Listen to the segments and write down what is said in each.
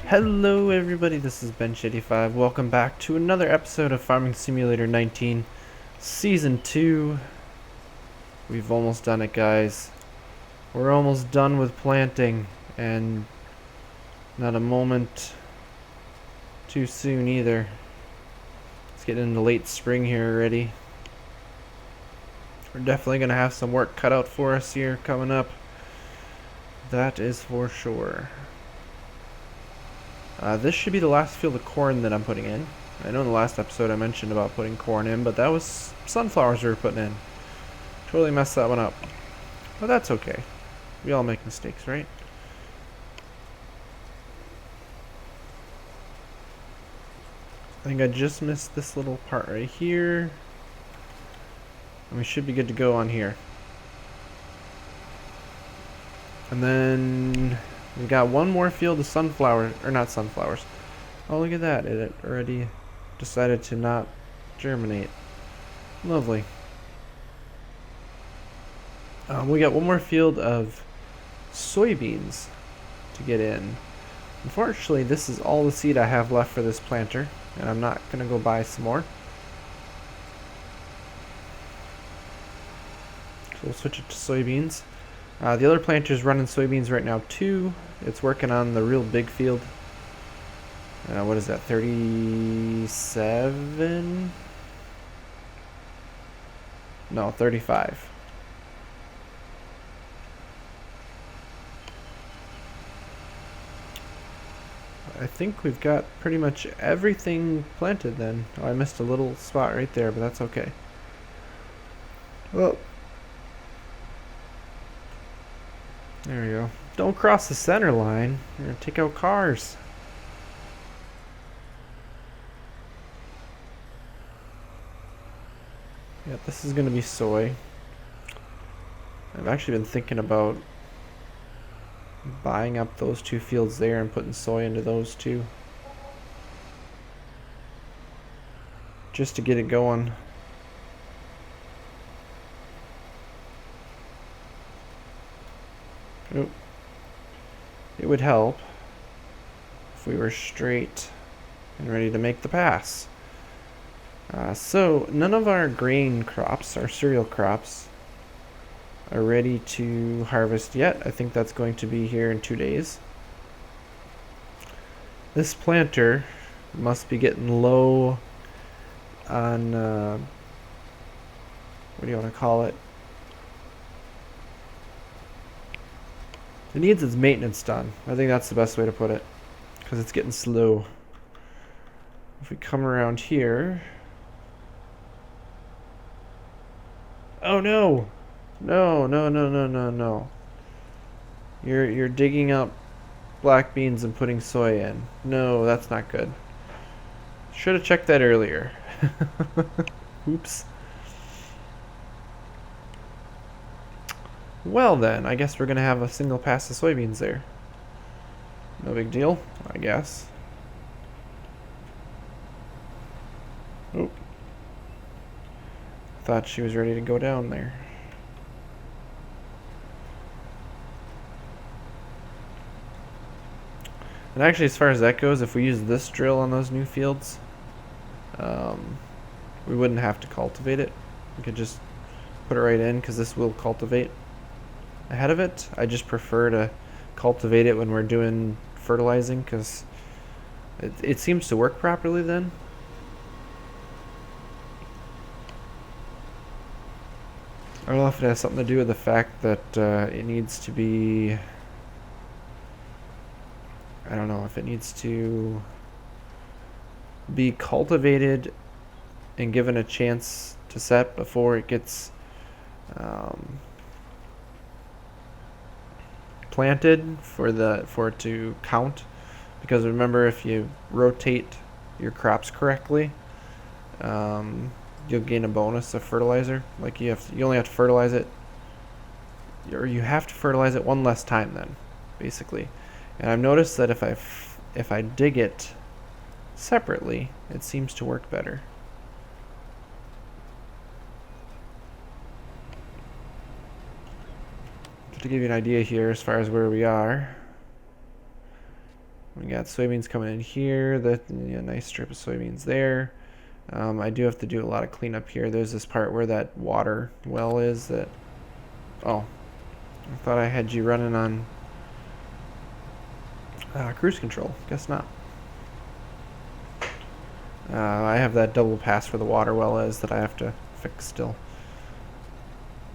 Hello everybody, this is Bench85. Welcome back to another episode of Farming Simulator 19, Season 2. We've almost done it, guys. We're almost done with planting, and not a moment too soon either. It's getting into late spring here already. We're definitely going to have some work cut out for us here coming up. That is for sure. This should be the last field of corn that I'm putting in. I know in the last episode I mentioned about putting corn in, but that was sunflowers we were putting in. Totally messed that one up. But that's okay. We all make mistakes, right? I think I just missed this little part right here. And we should be good to go on here. And then we got one more field of sunflower, or not sunflowers. Oh, look at that. It already decided to not germinate. Lovely. We got one more field of soybeans to get in. Unfortunately, this is all the seed I have left for this planter, and I'm not going to go buy some more. So we'll switch it to soybeans. The other planter is running soybeans right now too. It's working on the real big field. What is that, 37? No, 35. I think we've got pretty much everything planted then. Oh, I missed a little spot right there, but that's okay. Well, there we go. Don't cross the center line. You're gonna take out cars. Yeah, this is gonna be soy. I've actually been thinking about buying up those two fields there and putting soy into those two. Just to get it going. Oop. It would help if we were straight and ready to make the pass. So none of our grain crops, our cereal crops, are ready to harvest yet. I think that's going to be here in 2 days. This planter must be getting low on, what do you want to call it? It needs its maintenance done. I think that's the best way to put it, because it's getting slow. If we come around here... Oh no! No, no, no, no, no, no. You're digging up black beans and putting soy in. No, that's not good. Should have checked that earlier. Oops. Well then, I guess we're gonna have a single pass of soybeans there. No big deal, I guess. Oh. Thought she was ready to go down there. And actually, as far as that goes, if we use this drill on those new fields, we wouldn't have to cultivate it. We could just put it right in, because this will cultivate ahead of it. I just prefer to cultivate it when we're doing fertilizing, because it seems to work properly then. I don't know if it has something to do with the fact that it needs to be... I don't know if it needs to be cultivated and given a chance to set before it gets planted for it to count. Because remember, if you rotate your crops correctly, you'll gain a bonus of fertilizer. Like you only have to fertilize it, or you have to fertilize it one less time then, basically. And I've noticed that if I dig it separately, it seems to work better. To give you an idea here as far as where we are, we got got soybeans coming in here. Nice strip of soybeans there. I do have to do a lot of cleanup here. There's this part where that water well is that... Oh, I thought I had you running on cruise control. Guess not. I have that double pass where the water well is that I have to fix still.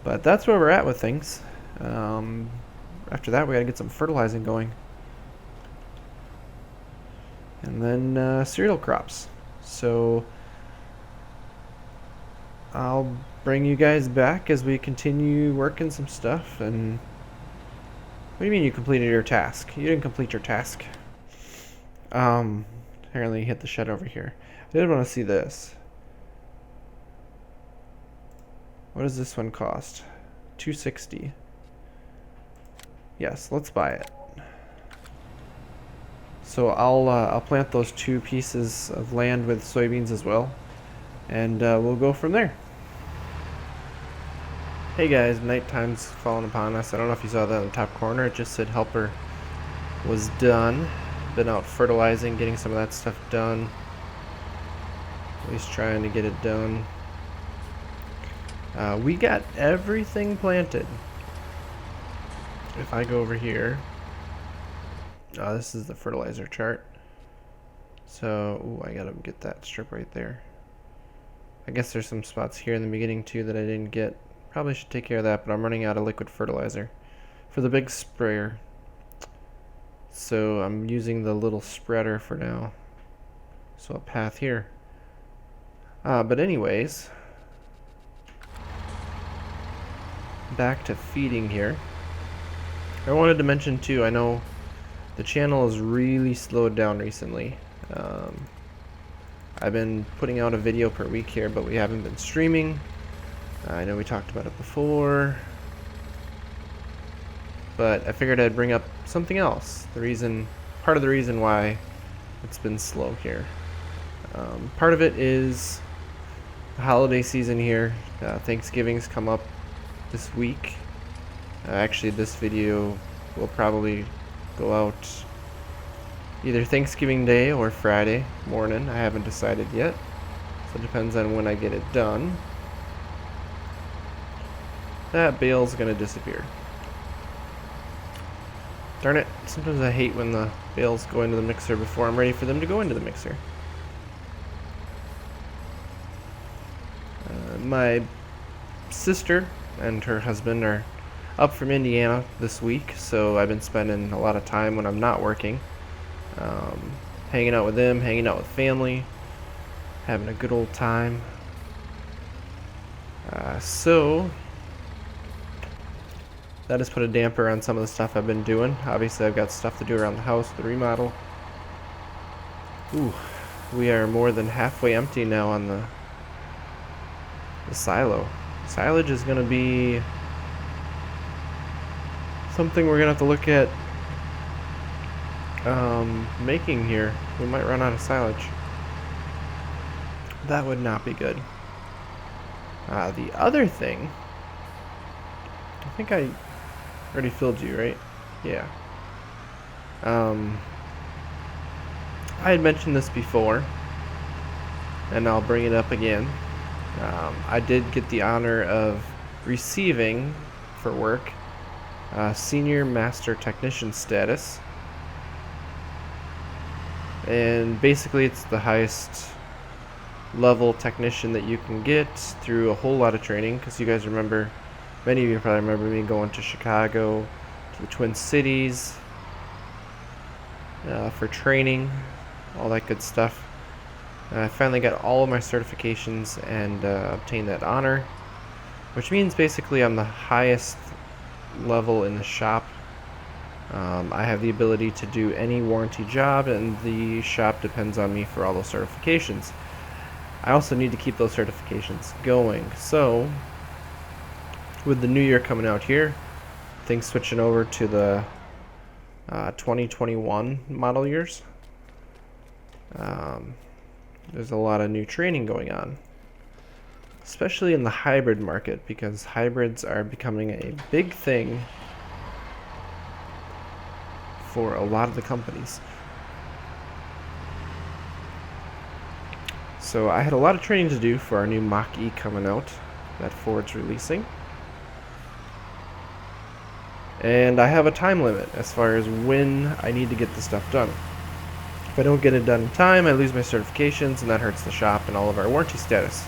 But that's where we're at with things. After that, we gotta get some fertilizing going. And then cereal crops. So I'll bring you guys back as we continue working some stuff. And what do you mean you completed your task? You didn't complete your task. Apparently hit the shed over here. I did want to see this. What does this one cost? $260. Yes, let's buy it. So I'll plant those 2 pieces of land with soybeans as well, and we'll go from there. Hey guys, nighttime's falling upon us. I don't know if you saw that in the top corner. It just said helper was done. Been out fertilizing, getting some of that stuff done. At least trying to get it done. We got everything planted. If I go over here, this is the fertilizer chart. So, I gotta get that strip right there. I guess there's some spots here in the beginning too that I didn't get. Probably should take care of that, but I'm running out of liquid fertilizer for the big sprayer. So I'm using the little spreader for now. So a path here. But anyways, back to feeding here. I wanted to mention too, I know the channel has really slowed down recently. I've been putting out a video per week here, but we haven't been streaming. I know we talked about it before, but I figured I'd bring up something else. Part of the reason why it's been slow here. Part of it is the holiday season here. Thanksgiving's come up this week. Actually, this video will probably go out either Thanksgiving Day or Friday morning. I haven't decided yet, so it depends on when I get it done. That bale's gonna disappear. Darn it, sometimes I hate when the bales go into the mixer before I'm ready for them to go into the mixer. My sister and her husband are up from Indiana this week, so I've been spending a lot of time when I'm not working, hanging out with them, hanging out with family, having a good old time. So that has put a damper on some of the stuff I've been doing. Obviously, I've got stuff to do around the house, the remodel. Ooh, we are more than halfway empty now on the silo. Silage is going to be something we're going to have to look at making here. We might run out of silage. That would not be good. The other thing, I think I already filled you, right? Yeah. I had mentioned this before, and I'll bring it up again. I did get the honor of receiving, for work, Senior Master Technician status. And basically it's the highest level technician that you can get through a whole lot of training, because you guys remember, many of you probably remember me going to Chicago, to the Twin Cities, for training, all that good stuff. I finally got all of my certifications and obtained that honor, which means basically I'm the highest level in the shop. I have the ability to do any warranty job, and the shop depends on me for all those certifications. I also need to keep those certifications going. So, with the new year coming out here, things switching over to the 2021 model years. There's a lot of new training going on, especially in the hybrid market, because hybrids are becoming a big thing for a lot of the companies. So I had a lot of training to do for our new Mach-E coming out that Ford's releasing. And I have a time limit as far as when I need to get the stuff done. If I don't get it done in time, I lose my certifications, and that hurts the shop and all of our warranty status.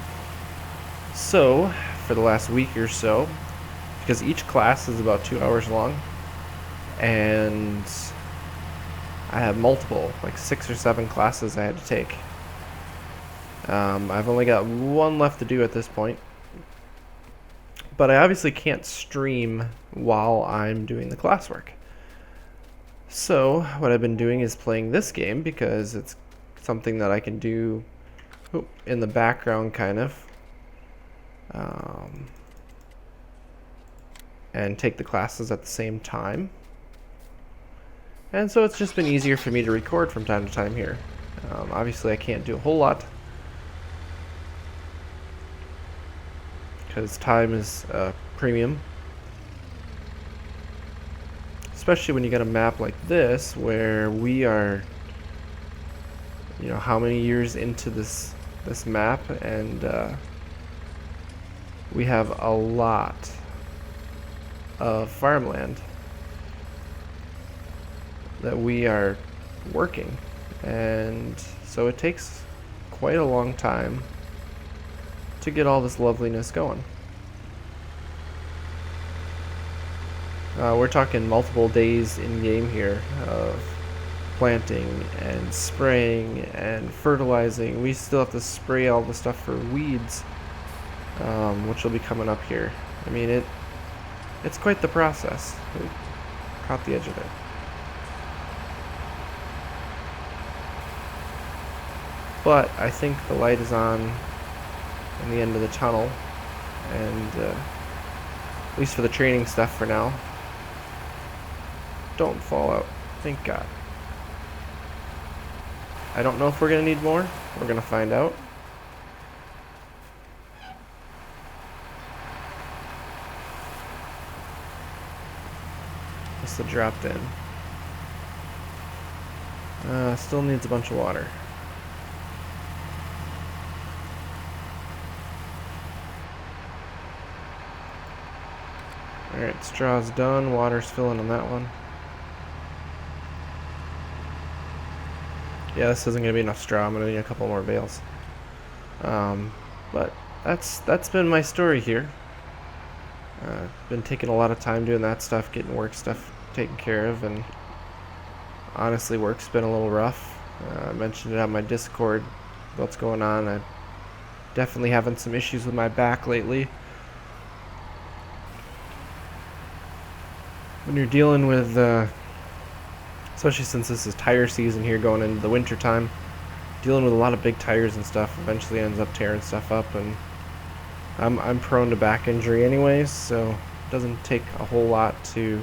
So, for the last week or so, because each class is about 2 hours long, and I have multiple, like 6 or 7 classes I had to take. I've only got one left to do at this point, but I obviously can't stream while I'm doing the classwork. So what I've been doing is playing this game because it's something that I can do in the background kind of, and take the classes at the same time. And so it's just been easier for me to record from time to time here. Obviously I can't do a whole lot because time is premium. Especially when you get a map like this where we are, you know, how many years into this map, and we have a lot of farmland that we are working, and so it takes quite a long time to get all this loveliness going. We're talking multiple days in game here of planting and spraying and fertilizing. We still have to spray all the stuff for weeds, which will be coming up here. I mean, it's quite the process. We caught the edge of it. But I think the light is on in the end of the tunnel, and at least for the training stuff for now. Don't fall out. Thank God. I don't know if we're going to need more. We're going to find out. Must have dropped in. Still needs a bunch of water. Alright, straw's done. Water's filling on that one. Yeah, this isn't going to be enough straw. I'm going to need a couple more bales. But that's been my story here. Been taking a lot of time doing that stuff, getting work stuff taken care of, and honestly, work's been a little rough. I mentioned it on my Discord, what's going on. I'm definitely having some issues with my back lately. When you're dealing with especially since this is tire season here going into the winter time, dealing with a lot of big tires and stuff eventually ends up tearing stuff up, and I'm prone to back injury anyways, so it doesn't take a whole lot to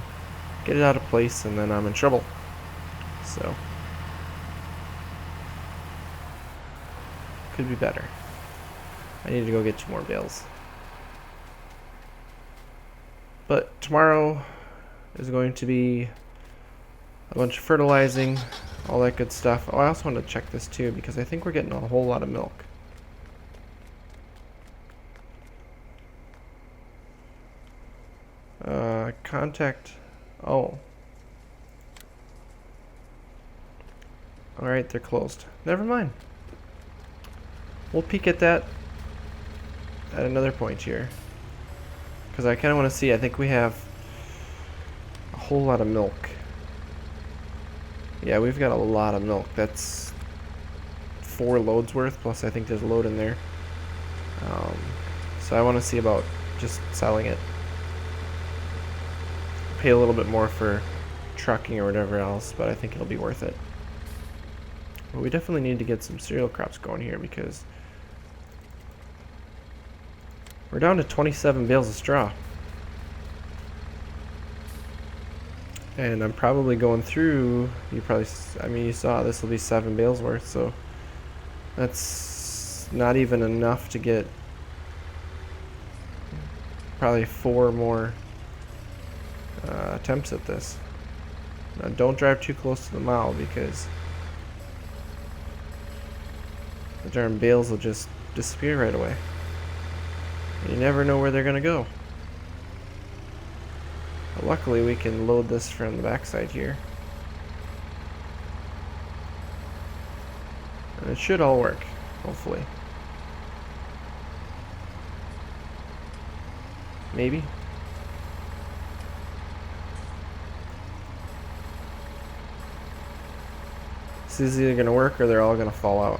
get it out of place, and then I'm in trouble. So could be better. I need to go get 2 more bales. But tomorrow is going to be a bunch of fertilizing, all that good stuff. Oh, I also wanted to check this too, because I think we're getting a whole lot of milk. Contact. Oh. Alright, they're closed. Never mind. We'll peek at that at another point here, because I kind of want to see. I think we have a whole lot of milk. Yeah, we've got a lot of milk. That's 4 loads worth, plus I think there's a load in there. So I want to see about just selling it. Pay a little bit more for trucking or whatever else, but I think it'll be worth it. But we definitely need to get some cereal crops going here, because we're down to 27 bales of straw. And I'm probably going through, you saw this will be 7 bales worth, so that's not even enough to get probably 4 more attempts at this. Now, don't drive too close to the mile, because darn bales will just disappear right away. You never know where they're gonna go. But luckily we can load this from the backside here. And it should all work, hopefully. Maybe. This is either gonna work or they're all gonna fall out.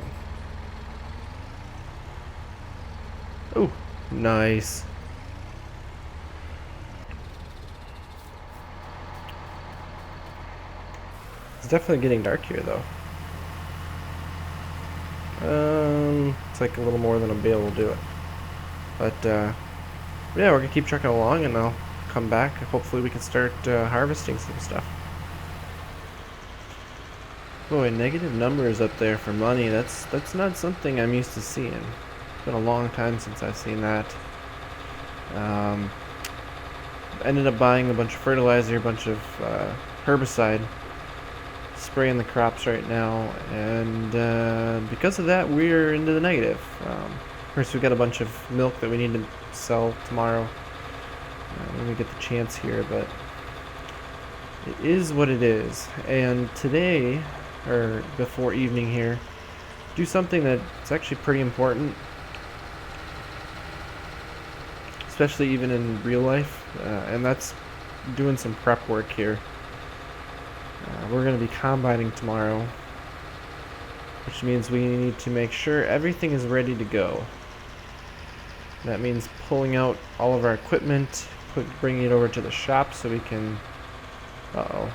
Oh, nice. It's definitely getting dark here though. It's like a little more than a bale will do it. But yeah, we're gonna keep trucking along and I'll come back. Hopefully we can start harvesting some stuff. Boy, negative numbers up there for money, that's not something I'm used to seeing. It's been a long time since I've seen that. Ended up buying a bunch of fertilizer, a bunch of herbicide, spraying the crops right now, and because of that we're into the negative. Of course, we got a bunch of milk that we need to sell tomorrow when we get the chance here, but it is what it is. And today, or before evening here, do something that's actually pretty important, especially even in real life, and that's doing some prep work here. We're going to be combining tomorrow, which means we need to make sure everything is ready to go. That means pulling out all of our equipment, bringing it over to the shop so we can... Uh-oh.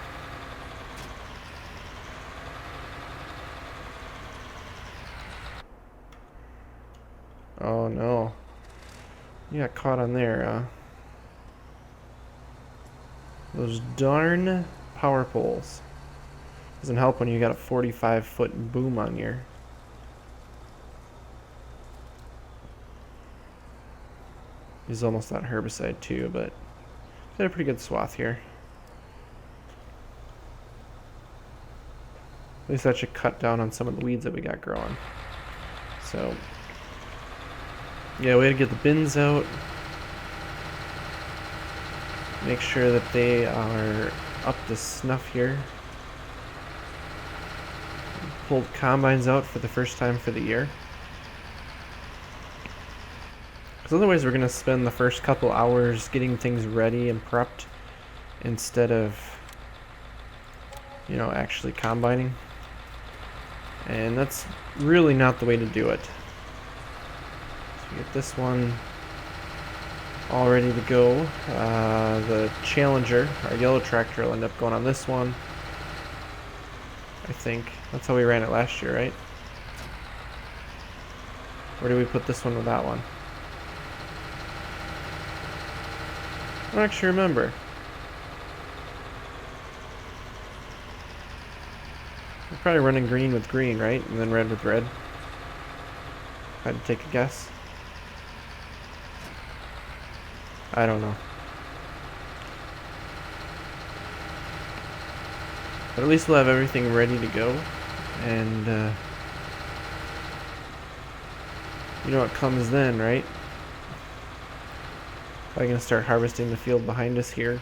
Oh no. You got caught on there, those darn power poles. Doesn't help when you got a 45-foot boom on your... He's almost out of herbicide too, but got a pretty good swath here. At least that should cut down on some of the weeds that we got growing. So, yeah, we gotta get the bins out. Make sure that they are up to snuff here. Pulled combines out for the first time for the year. Because otherwise we're going to spend the first couple hours getting things ready and prepped instead of, you know, actually combining. And that's really not the way to do it. So we get this one all ready to go. The Challenger, our yellow tractor, will end up going on this one. I think. That's how we ran it last year, right? Where do we put this one with that one? I don't actually remember. We're probably running green with green, right? And then red with red. If I had to take a guess. I don't know. But at least we'll have everything ready to go. And, you know what comes then, right? Probably gonna start harvesting the field behind us here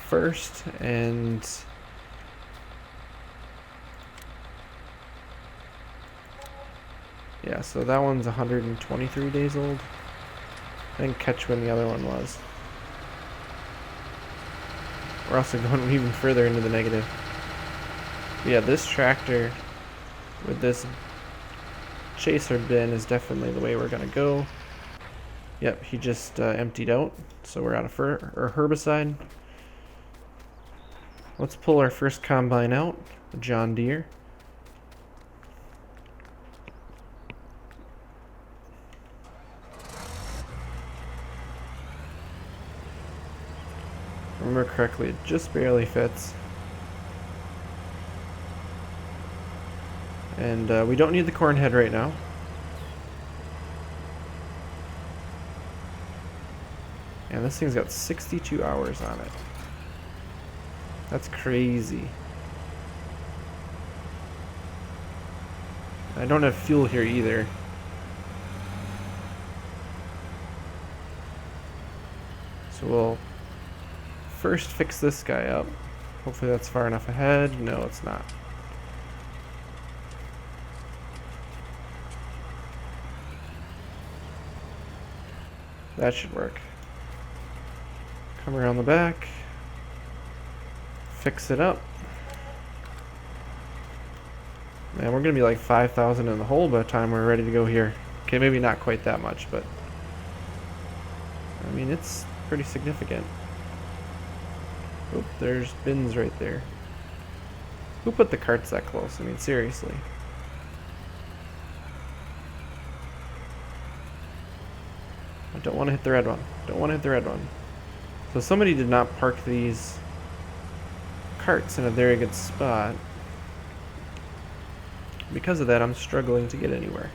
first, and yeah, so that one's 123 days old. I didn't catch when the other one was. We're also going even further into the negative. But yeah, this tractor with this chaser bin is definitely the way we're gonna go. Yep, he just emptied out, so we're out of herbicide. Let's pull our first combine out, the John Deere. Remember correctly, it just barely fits. And we don't need the corn head right now. And this thing's got 62 hours on it. That's crazy. I don't have fuel here either. So we'll first fix this guy up. Hopefully that's far enough ahead. No, it's not. That should work. Come around the back. Fix it up. Man, we're gonna be like 5,000 in the hole by the time we're ready to go here. Okay, maybe not quite that much, but I mean, it's pretty significant. Oop, there's bins right there. Who put the carts that close? I mean, seriously. I don't want to hit the red one. Don't want to hit the red one. So somebody did not park these carts in a very good spot. Because of that, I'm struggling to get anywhere.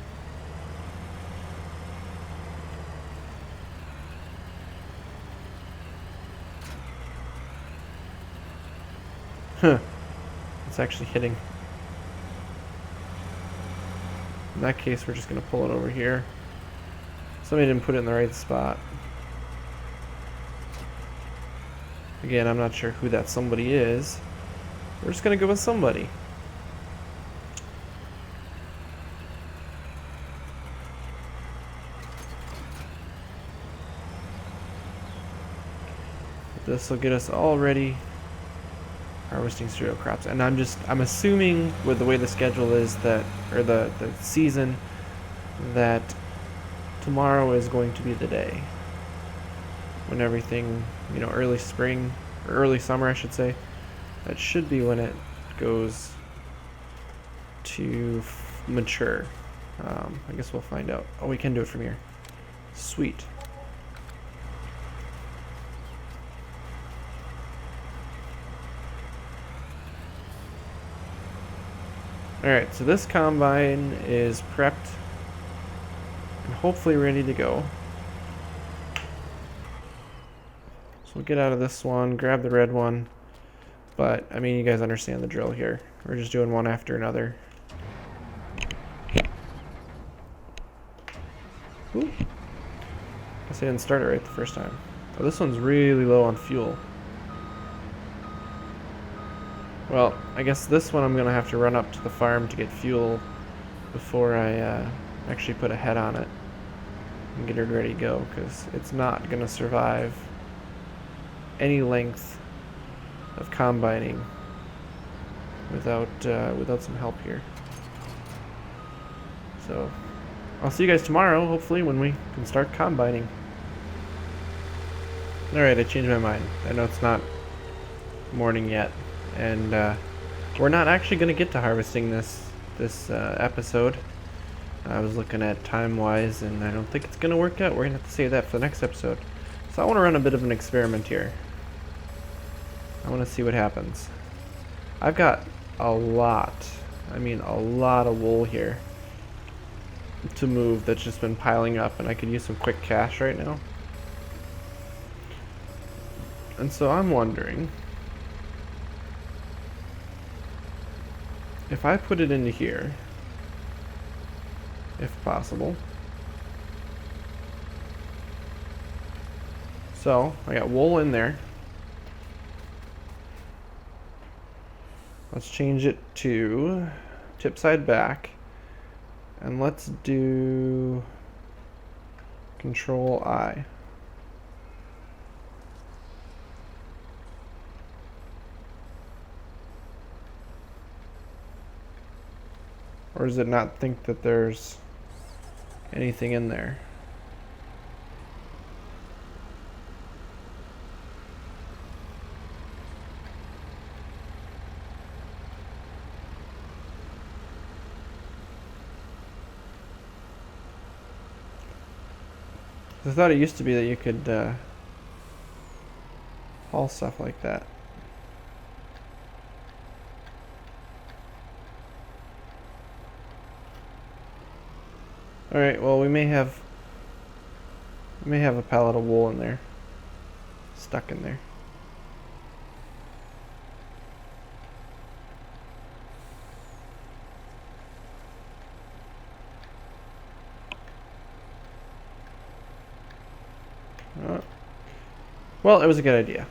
Huh. It's actually hitting. In that case, we're just going to pull it over here. Somebody didn't put it in the right spot. Again, I'm not sure who that somebody is. We're just going to go with somebody. This will get us all ready. Harvesting cereal crops. And I'm assuming with the way the schedule is that, or the season, that tomorrow is going to be the day when everything, you know, early spring, or early summer I should say, that should be when it goes to mature. I guess we'll find out. Oh, we can do it from here. Sweet. Alright, so this combine is prepped and hopefully ready to go. So we'll get out of this one, grab the red one. But, I mean, you guys understand the drill here. We're just doing one after another. Ooh. Guess I didn't start it right the first time. Oh, this one's really low on fuel. Well, I guess this one I'm going to have to run up to the farm to get fuel before I actually put a head on it and get it ready to go, because it's not going to survive any length of combining without some help here. So I'll see you guys tomorrow, hopefully, when we can start combining. Alright, I changed my mind. I know it's not morning yet. And we're not actually going to get to harvesting this episode. I was looking at time-wise, and I don't think it's going to work out. We're going to have to save that for the next episode. So I want to run a bit of an experiment here. I want to see what happens. I've got a lot, I mean a lot of wool here to move that's just been piling up, and I could use some quick cash right now. And so I'm wondering, if I put it into here, if possible. So, I got wool in there. Let's change it to tip side back. And let's do Control I. Or does it not think that there's anything in there? I thought it used to be that you could haul stuff like that. Alright, well, we may have a pallet of wool in there. Stuck in there. Well, it was a good idea.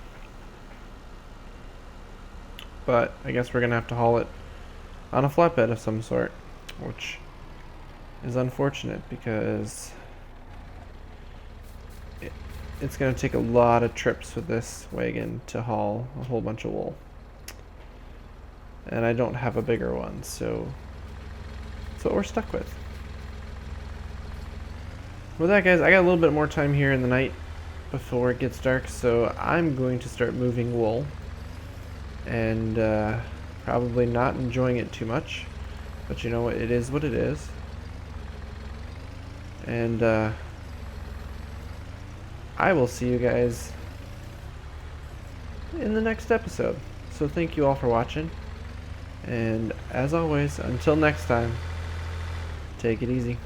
But I guess we're going to have to haul it on a flatbed of some sort, which is unfortunate because it's going to take a lot of trips with this wagon to haul a whole bunch of wool. And I don't have a bigger one, so that's what we're stuck with. With that, guys, I got a little bit more time here in the night before it gets dark, so I'm going to start moving wool. And probably not enjoying it too much, but you know what, it is what it is. And I will see you guys in the next episode. So thank you all for watching, and as always, until next time, take it easy.